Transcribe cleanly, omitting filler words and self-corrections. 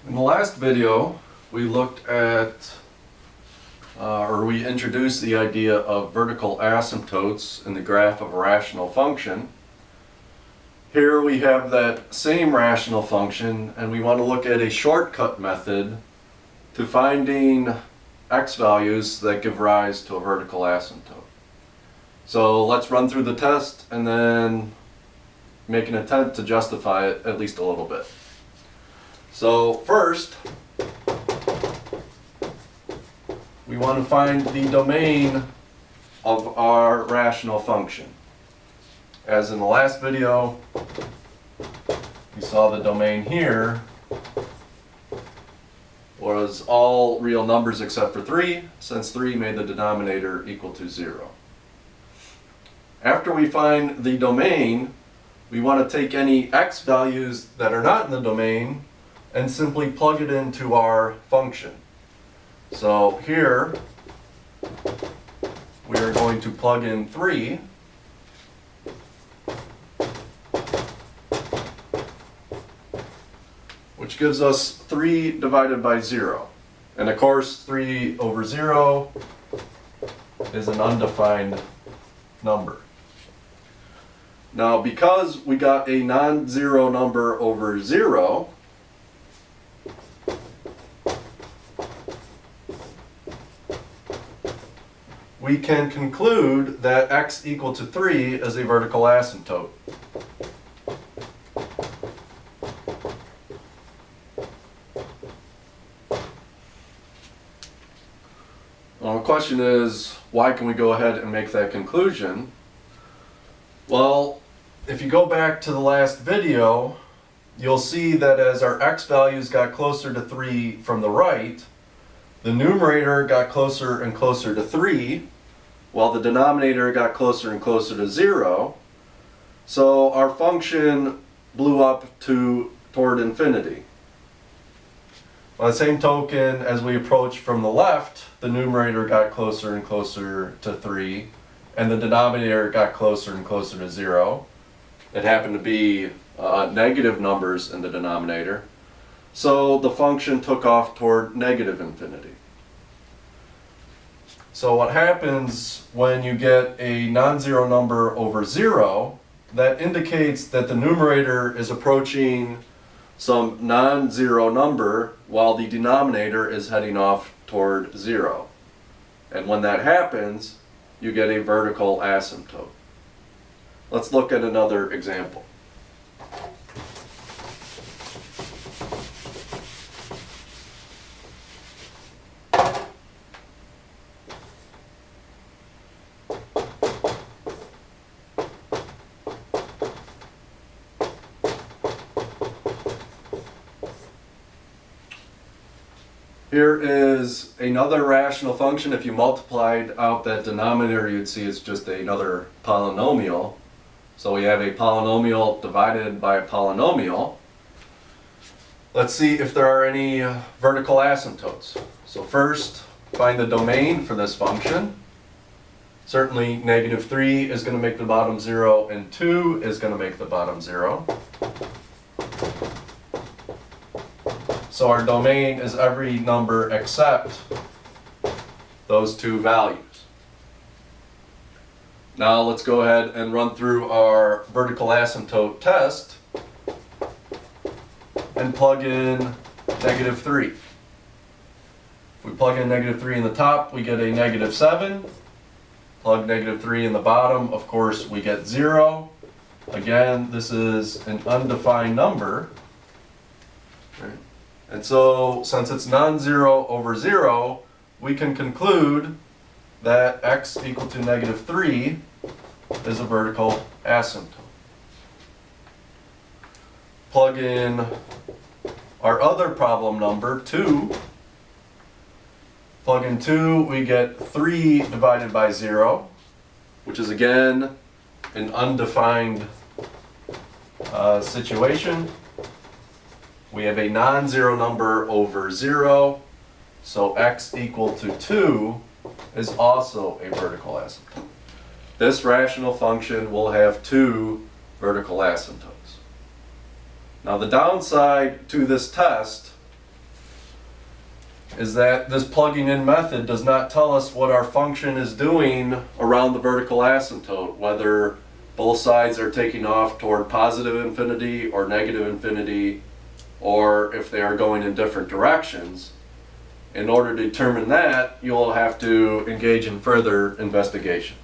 In the last video, we looked at, we introduced the idea of vertical asymptotes in the graph of a rational function. Here we have that same rational function, and we want to look at a shortcut method to finding x values that give rise to a vertical asymptote. So let's run through the test and then make an attempt to justify it at least a little bit. So first, we want to find the domain of our rational function. As in the last video, we saw the domain here was all real numbers except for 3, since 3 made the denominator equal to 0. After we find the domain, we want to take any x values that are not in the domain and simply plug it into our function. So here, we are going to plug in 3, which gives us 3 divided by 0. And of course, 3 over 0 is an undefined number. Now, because we got a non-zero number over 0, we can conclude that x equal to 3 is a vertical asymptote. Well, the question is, why can we go ahead and make that conclusion? Well, if you go back to the last video, you'll see that as our x values got closer to 3 from the right, the numerator got closer and closer to 3, while the denominator got closer and closer to 0. So our function blew up toward infinity. By the same token, as we approached from the left, the numerator got closer and closer to 3, and the denominator got closer and closer to 0. It happened to be negative numbers in the denominator, so the function took off toward negative infinity. So what happens when you get a non-zero number over 0, that indicates that the numerator is approaching some non-zero number while the denominator is heading off toward 0. And when that happens, you get a vertical asymptote. Let's look at another example. Here is another rational function. If you multiplied out that denominator, you'd see it's just another polynomial. So we have a polynomial divided by a polynomial. Let's see if there are any vertical asymptotes. So first, find the domain for this function. Certainly negative 3 is going to make the bottom 0, and 2 is going to make the bottom 0. So our domain is every number except those two values. Now let's go ahead and run through our vertical asymptote test and plug in negative 3. If we plug in negative 3 in the top, we get a negative 7. Plug negative 3 in the bottom, of course, we get 0. Again, this is an undefined number. Right? And so, since it's non-zero over 0, we can conclude that x equal to negative 3 is a vertical asymptote. Plug in our other problem number, 2. Plug in 2, we get 3 divided by 0, which is again an undefined situation. We have a non-zero number over 0, so x equal to 2 is also a vertical asymptote. This rational function will have 2 vertical asymptotes. Now the downside to this test is that this plugging in method does not tell us what our function is doing around the vertical asymptote, whether both sides are taking off toward positive infinity or negative infinity, or if they are going in different directions. In order to determine that, you'll have to engage in further investigation.